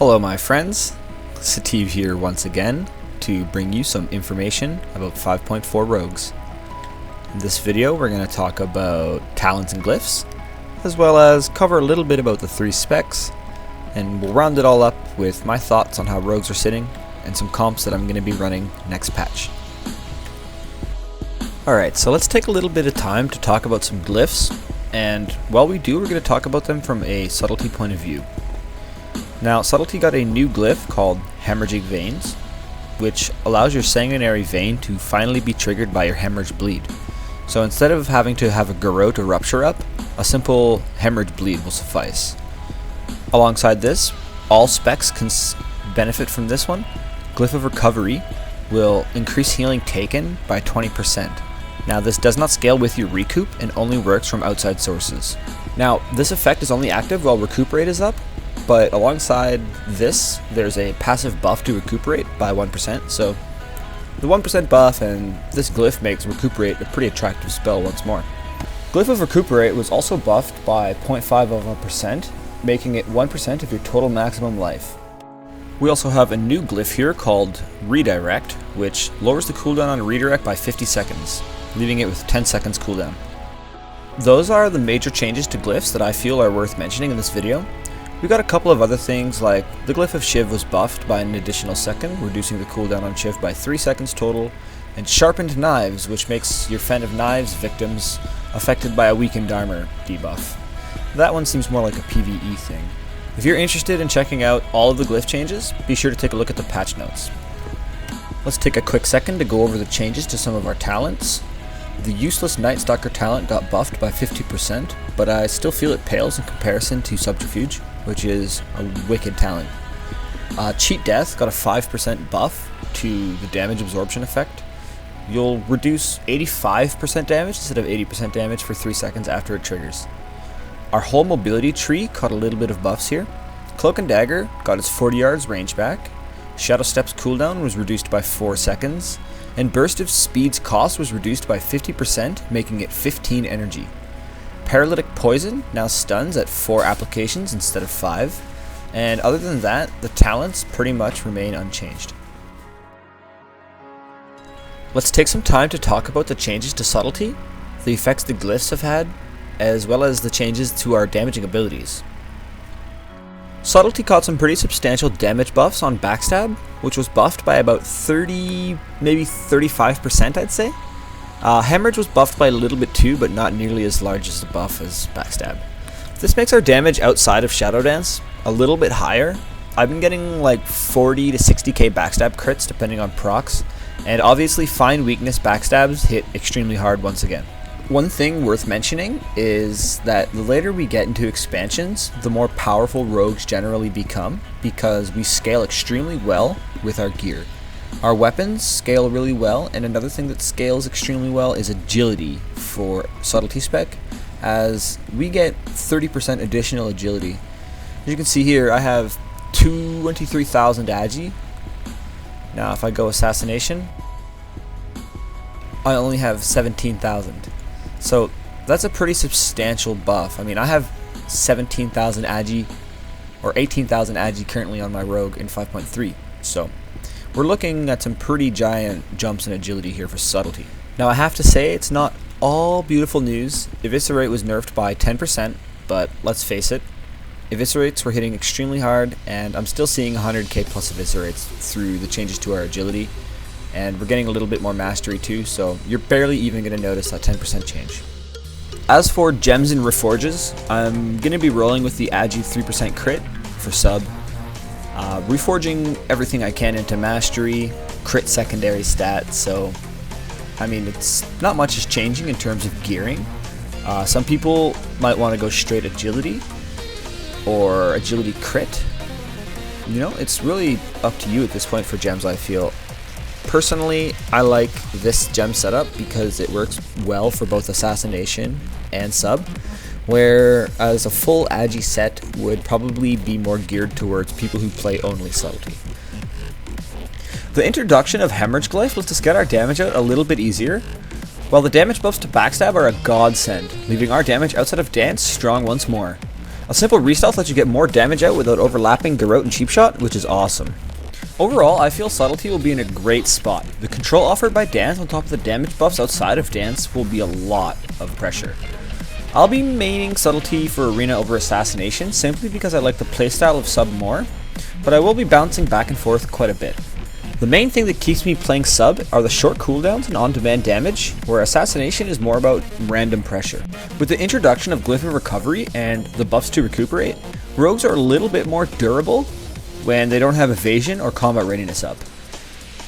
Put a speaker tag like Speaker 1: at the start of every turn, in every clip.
Speaker 1: Hello my friends, Sativ here once again to bring you some information about 5.4 rogues. In this video we're going to talk about talents and glyphs, as well as cover a little bit about the 3 specs, and we'll round it all up with my thoughts on how rogues are sitting and some comps that I'm going to be running next patch. Alright, so let's take a little bit of time to talk about some glyphs, and while we do, we're going to talk about them from a subtlety point of view. Now, Subtlety got a new glyph called Hemorrhagic Veins, which allows your sanguinary vein to finally be triggered by your hemorrhage bleed. So instead of having to have a garrote or rupture up, a simple hemorrhage bleed will suffice. Alongside this, all specs can benefit from this one. Glyph of Recovery will increase healing taken by 20%. Now, this does not scale with your recoup and only works from outside sources. Now, this effect is only active while recuperate is up, but alongside this, there's a passive buff to recuperate by 1%, so the 1% buff and this glyph makes recuperate a pretty attractive spell once more. Glyph of Recuperate was also buffed by 0.5%, making it 1% of your total maximum life. We also have a new glyph here called Redirect, which lowers the cooldown on a redirect by 50 seconds, leaving it with 10 seconds cooldown. Those are the major changes to glyphs that I feel are worth mentioning in this video. We got a couple of other things, like the glyph of Shiv was buffed by an additional second, reducing the cooldown on Shiv by 3 seconds total, and Sharpened Knives, which makes your Fen of Knives victims affected by a weakened armor debuff. That one seems more like a PvE thing. If you're interested in checking out all of the glyph changes, be sure to take a look at the patch notes. Let's take a quick second to go over the changes to some of our talents. The Useless Night Stalker talent got buffed by 50%, but I still feel it pales in comparison to Subterfuge, which is a wicked talent. Cheat Death got a 5% buff to the damage absorption effect. You'll reduce 85% damage instead of 80% damage for 3 seconds after it triggers. Our whole mobility tree caught a little bit of buffs here. Cloak and Dagger got its 40 yards range back. Shadow Step's cooldown was reduced by 4 seconds. And Burst of Speed's cost was reduced by 50%, making it 15 energy. Paralytic Poison now stuns at 4 applications instead of 5, and other than that, the talents pretty much remain unchanged. Let's take some time to talk about the changes to Subtlety, the effects the glyphs have had, as well as the changes to our damaging abilities. Subtlety caught some pretty substantial damage buffs on Backstab, which was buffed by about 30, maybe 35% I'd say. Hemorrhage was buffed by a little bit too, but not nearly as large as the buff as Backstab. This makes our damage outside of Shadow Dance a little bit higher. I've been getting like 40 to 60k Backstab crits depending on procs, and obviously Find Weakness Backstabs hit extremely hard once again. One thing worth mentioning is that the later we get into expansions, the more powerful rogues generally become, because we scale extremely well with our gear. Our weapons scale really well, and another thing that scales extremely well is agility for Subtlety spec, as we get 30% additional agility. As you can see here, I have 23,000 agi. Now if I go Assassination, I only have 17,000. So that's a pretty substantial buff. I mean, I have 17,000 agi, or 18,000 agi currently on my rogue in 5.3, so we're looking at some pretty giant jumps in agility here for Subtlety. Now I have to say, it's not all beautiful news. Eviscerate was nerfed by 10%, but let's face it, Eviscerates were hitting extremely hard, and I'm still seeing 100k plus Eviscerates through the changes to our agility, and we're getting a little bit more mastery too, so you're barely even going to notice that 10% change. As for gems and reforges, I'm going to be rolling with the Agi 3% crit for sub. Reforging everything I can into mastery, crit secondary stats, so I mean, it's not much is changing in terms of gearing. Some people might want to go straight agility or agility crit. You know, it's really up to you at this point for gems, I feel. Personally, I like this gem setup because it works well for both assassination and sub, whereas a full agi set would probably be more geared towards people who play only subtlety. The introduction of Hemorrhage Glyph lets us get our damage out a little bit easier, while the damage buffs to Backstab are a godsend, leaving our damage outside of Dance strong once more. A simple re-stealth lets you get more damage out without overlapping Garrote and Cheap Shot, which is awesome. Overall, I feel Subtlety will be in a great spot. The control offered by Dance on top of the damage buffs outside of Dance will be a lot of pressure. I'll be maining Subtlety for Arena over Assassination simply because I like the playstyle of Sub more, but I will be bouncing back and forth quite a bit. The main thing that keeps me playing Sub are the short cooldowns and on-demand damage, where Assassination is more about random pressure. With the introduction of Glyph of Recovery and the buffs to recuperate, rogues are a little bit more durable when they don't have evasion or combat readiness up.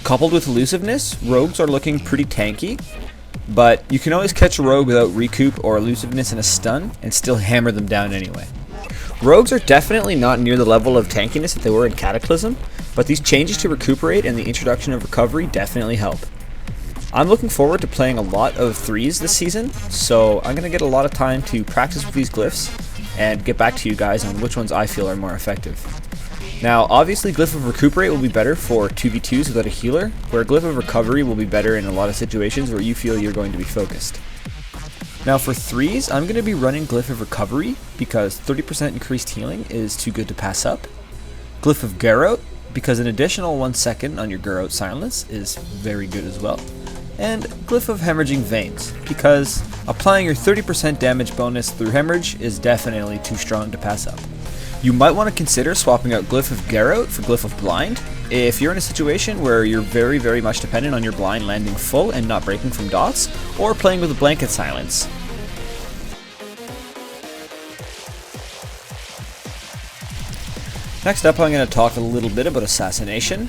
Speaker 1: Coupled with elusiveness, rogues are looking pretty tanky, but you can always catch a rogue without recoup or elusiveness in a stun and still hammer them down anyway. Rogues are definitely not near the level of tankiness that they were in Cataclysm, but these changes to recuperate and the introduction of recovery definitely help. I'm looking forward to playing a lot of 3s this season, so I'm going to get a lot of time to practice with these glyphs and get back to you guys on which ones I feel are more effective. Now, obviously Glyph of Recuperate will be better for 2v2s without a healer, where Glyph of Recovery will be better in a lot of situations where you feel you're going to be focused. Now for 3s, I'm going to be running Glyph of Recovery because 30% increased healing is too good to pass up. Glyph of Garrote, because an additional 1 second on your Garrote silence is very good as well. And Glyph of Hemorrhaging Veins, because applying your 30% damage bonus through Hemorrhage is definitely too strong to pass up. You might want to consider swapping out Glyph of Garrote for Glyph of Blind if you're in a situation where you're very much dependent on your blind landing full and not breaking from dots, or playing with a blanket silence. Next up, I'm going to talk a little bit about Assassination.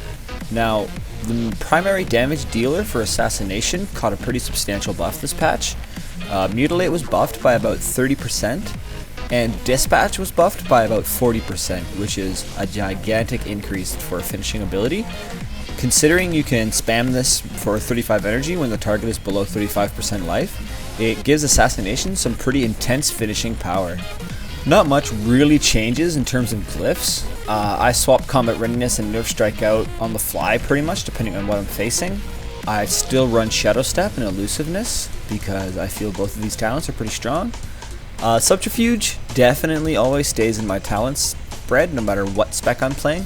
Speaker 1: Now, the primary damage dealer for Assassination caught a pretty substantial buff this patch. Mutilate was buffed by about 30%, and Dispatch was buffed by about 40%, which is a gigantic increase for a finishing ability. Considering you can spam this for 35 energy when the target is below 35% life, it gives Assassination some pretty intense finishing power. Not much really changes in terms of glyphs. I swap Combat Readiness and Nerf Strike out on the fly pretty much depending on what I'm facing. I still run Shadow Step and Elusiveness because I feel both of these talents are pretty strong. Subterfuge definitely always stays in my talents spread no matter what spec I'm playing.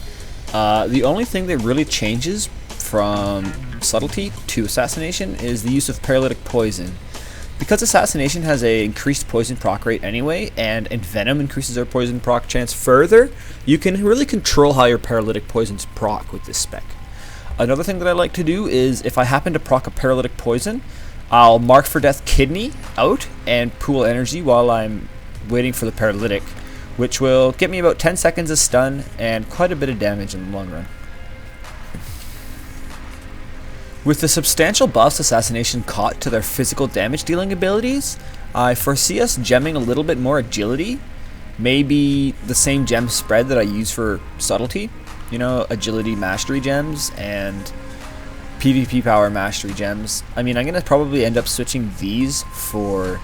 Speaker 1: The only thing that really changes from Subtlety to Assassination is the use of Paralytic Poison. Because Assassination has a increased poison proc rate anyway, and Venom increases our poison proc chance further, you can really control how your Paralytic Poisons proc with this spec. Another thing that I like to do is if I happen to proc a Paralytic Poison, I'll Mark for Death Kidney out and pool energy while I'm waiting for the Paralytic, which will get me about 10 seconds of stun and quite a bit of damage in the long run. With the substantial buffs Assassination caught to their physical damage dealing abilities, I foresee us gemming a little bit more agility, maybe the same gem spread that I use for Subtlety, you know, agility mastery gems and PvP power mastery gems. I mean, I'm going to probably end up switching these for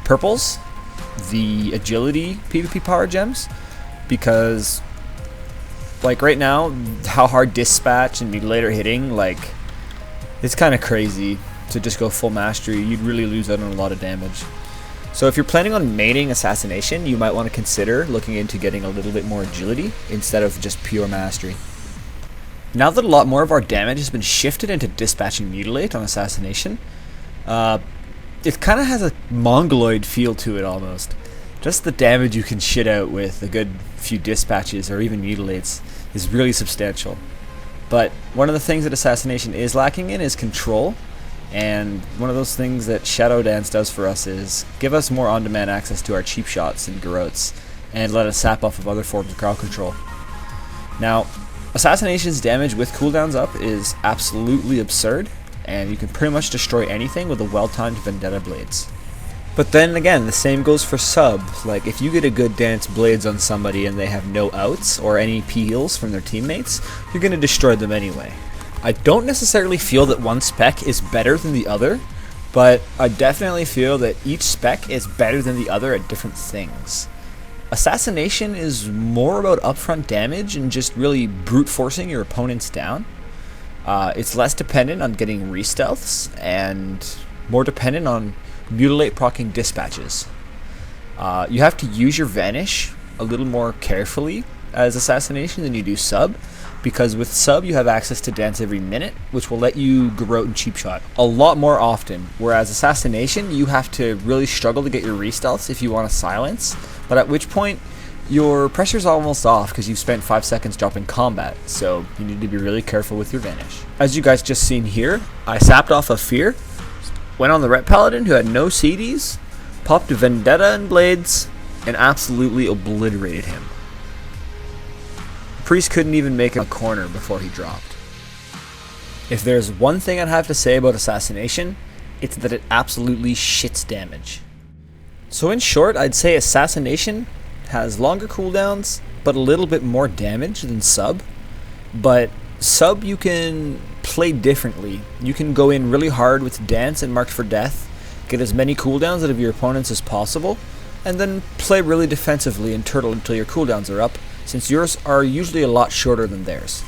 Speaker 1: purples, the agility PvP power gems, because like right now, how hard Dispatch and Mutilate are hitting, like, it's kind of crazy to just go full mastery. You'd really lose out on a lot of damage. So if you're planning on maining Assassination, you might want to consider looking into getting a little bit more agility instead of just pure mastery. Now that a lot more of our damage has been shifted into Dispatch and Mutilate on Assassination, it kind of has a mongoloid feel to it almost. Just the damage you can shit out with a good few Dispatches or even Mutilates is really substantial. But one of the things that Assassination is lacking in is control, and one of those things that Shadow Dance does for us is give us more on-demand access to our cheap shots and garrotes, and let us sap off of other forms of crowd control. Now, Assassination's damage with cooldowns up is absolutely absurd, and you can pretty much destroy anything with a well-timed Vendetta Blades. But then again, the same goes for sub. Like, if you get a good Dance Blades on somebody and they have no outs or any peels from their teammates, you're going to destroy them anyway. I don't necessarily feel that one spec is better than the other, but I definitely feel that each spec is better than the other at different things. Assassination is more about upfront damage and just really brute forcing your opponents down. It's less dependent on getting re-stealths and more dependent on Mutilate proccing Dispatches. You have to use your Vanish a little more carefully as Assassination than you do Sub, because with Sub you have access to dance every minute, which will let you go out and cheap shot a lot more often, whereas Assassination you have to really struggle to get your re-stealths if you want to silence, but at which point your pressure's almost off because you've spent 5 seconds dropping combat, so you need to be really careful with your vanish. As you guys just seen here, I sapped off a Fear, went on the Ret Paladin who had no CDs, popped a Vendetta and Blades, and absolutely obliterated him. Priest couldn't even make a corner before he dropped. If there's one thing I'd have to say about Assassination, it's that it absolutely shits damage. So in short, I'd say Assassination has longer cooldowns, but a little bit more damage than Sub. But Sub you can play differently. You can go in really hard with Dance and Marked for Death, get as many cooldowns out of your opponents as possible, and then play really defensively and turtle until your cooldowns are up, since yours are usually a lot shorter than theirs.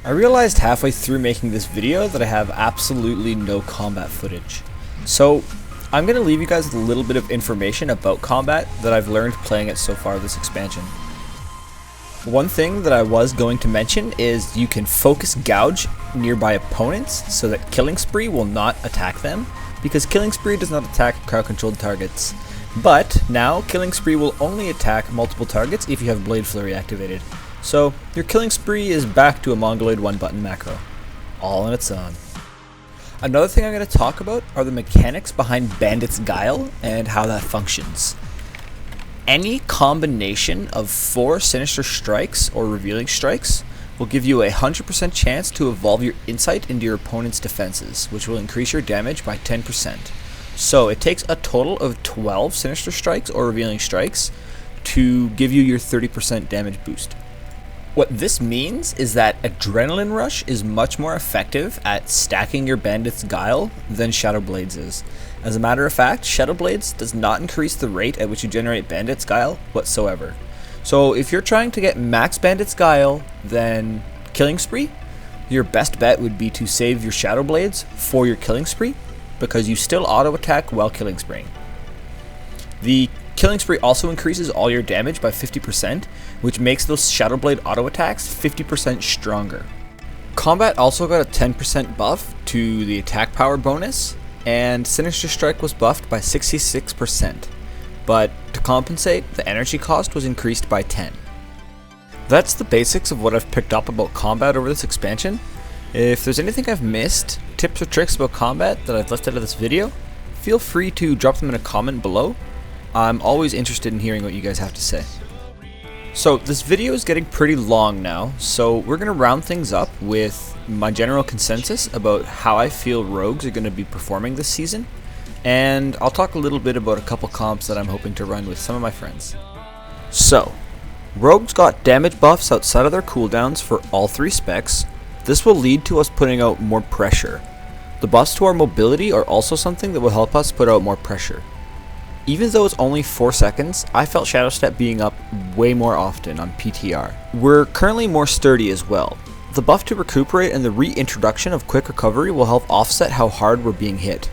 Speaker 1: I realized halfway through making this video that I have absolutely no combat footage. So I'm going to leave you guys with a little bit of information about combat that I've learned playing it so far this expansion. One thing that I was going to mention is you can focus gouge nearby opponents so that Killing Spree will not attack them, because Killing Spree does not attack crowd controlled targets. But now Killing Spree will only attack multiple targets if you have Blade Flurry activated. So your Killing Spree is back to a Mongoloid 1 button macro, all on its own. Another thing I'm going to talk about are the mechanics behind BANDIT'S Guile and how that functions. Any combination of 4 Sinister Strikes or Revealing Strikes will give you a 100% chance to evolve your insight into your opponent's defenses, which will increase your damage by 10%. So it takes a total of 12 Sinister Strikes or Revealing Strikes to give you your 30% damage boost. What this means is that Adrenaline Rush is much more effective at stacking your BANDIT'S Guile than Shadow Blades is. As a matter of fact, Shadow Blades does not increase the rate at which you generate BANDIT'S Guile whatsoever. So if you're trying to get max BANDIT'S Guile, then Killing Spree, your best bet would be to save your Shadow Blades for your Killing Spree, because you still auto attack while Killing Spreeing. The Killing Spree also increases all your damage by 50%, which makes those Shadow Blade auto attacks 50% stronger. Combat also got a 10% buff to the attack power bonus, and Sinister Strike was buffed by 66%, but to compensate, the energy cost was increased by 10. That's the basics of what I've picked up about combat over this expansion. If there's anything I've missed, tips or tricks about combat that I've left out of this video, feel free to drop them in a comment below. I'm always interested in hearing what you guys have to say. So this video is getting pretty long now, so we're going to round things up with my general consensus about how I feel rogues are going to be performing this season, and I'll talk a little bit about a couple comps that I'm hoping to run with some of my friends. So, rogues got damage buffs outside of their cooldowns for all 3 specs. This will lead to us putting out more pressure. The buffs to our mobility are also something that will help us put out more pressure. Even though it's only 4 seconds, I felt Shadow Step being up way more often on PTR. We're currently more sturdy as well. The buff to recuperate and the reintroduction of quick recovery will help offset how hard we're being hit.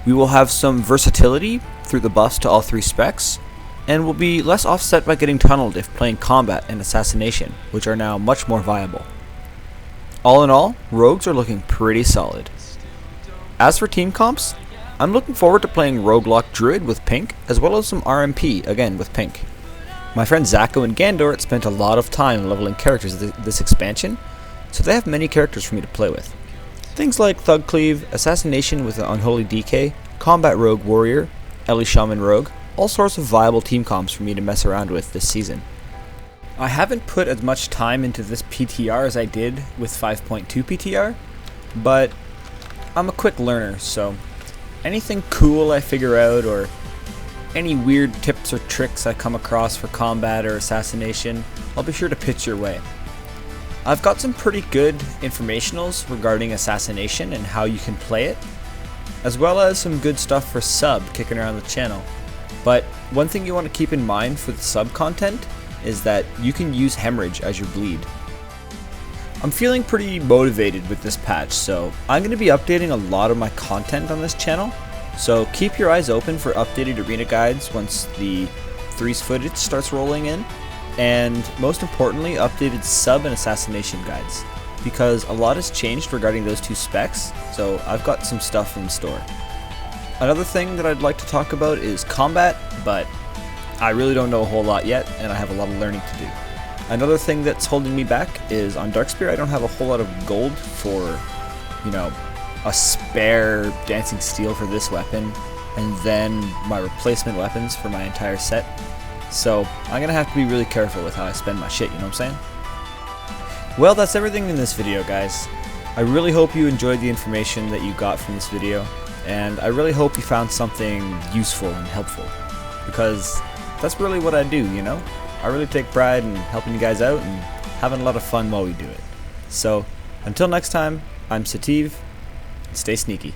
Speaker 1: We will have some versatility through the buffs to all 3 specs, and will be less offset by getting tunneled if playing combat and assassination, which are now much more viable. All in all, rogues are looking pretty solid. As for team comps, I'm looking forward to playing Roguelock Druid with Pink, as well as some RMP, again with Pink. My friends Zacho and Gandor spent a lot of time leveling characters this expansion, so they have many characters for me to play with. Things like Thug Cleave, Assassination with an Unholy DK, Combat Rogue Warrior, Ellie Shaman Rogue, all sorts of viable team comps for me to mess around with this season. I haven't put as much time into this PTR as I did with 5.2 PTR, but I'm a quick learner, so anything cool I figure out or any weird tips or tricks I come across for combat or assassination, I'll be sure to pitch your way. I've got some pretty good informationals regarding assassination and how you can play it, as well as some good stuff for sub kicking around the channel. But one thing you want to keep in mind for the sub content is that you can use hemorrhage as your bleed. I'm feeling pretty motivated with this patch, so I'm going to be updating a lot of my content on this channel, so keep your eyes open for updated arena guides once the 3's footage starts rolling in, and most importantly, updated sub and assassination guides, because a lot has changed regarding those 2 specs, so I've got some stuff in store. Another thing that I'd like to talk about is combat, but I really don't know a whole lot yet, and I have a lot of learning to do. Another thing that's holding me back is on Darkspear, I don't have a whole lot of gold for, you know, a spare Dancing Steel for this weapon, and then my replacement weapons for my entire set. So I'm gonna have to be really careful with how I spend my shit, you know what I'm saying? Well, that's everything in this video, guys. I really hope you enjoyed the information that you got from this video, and I really hope you found something useful and helpful, because that's really what I do, you know? I really take pride in helping you guys out and having a lot of fun while we do it. So, until next time, I'm Sativ. Stay sneaky.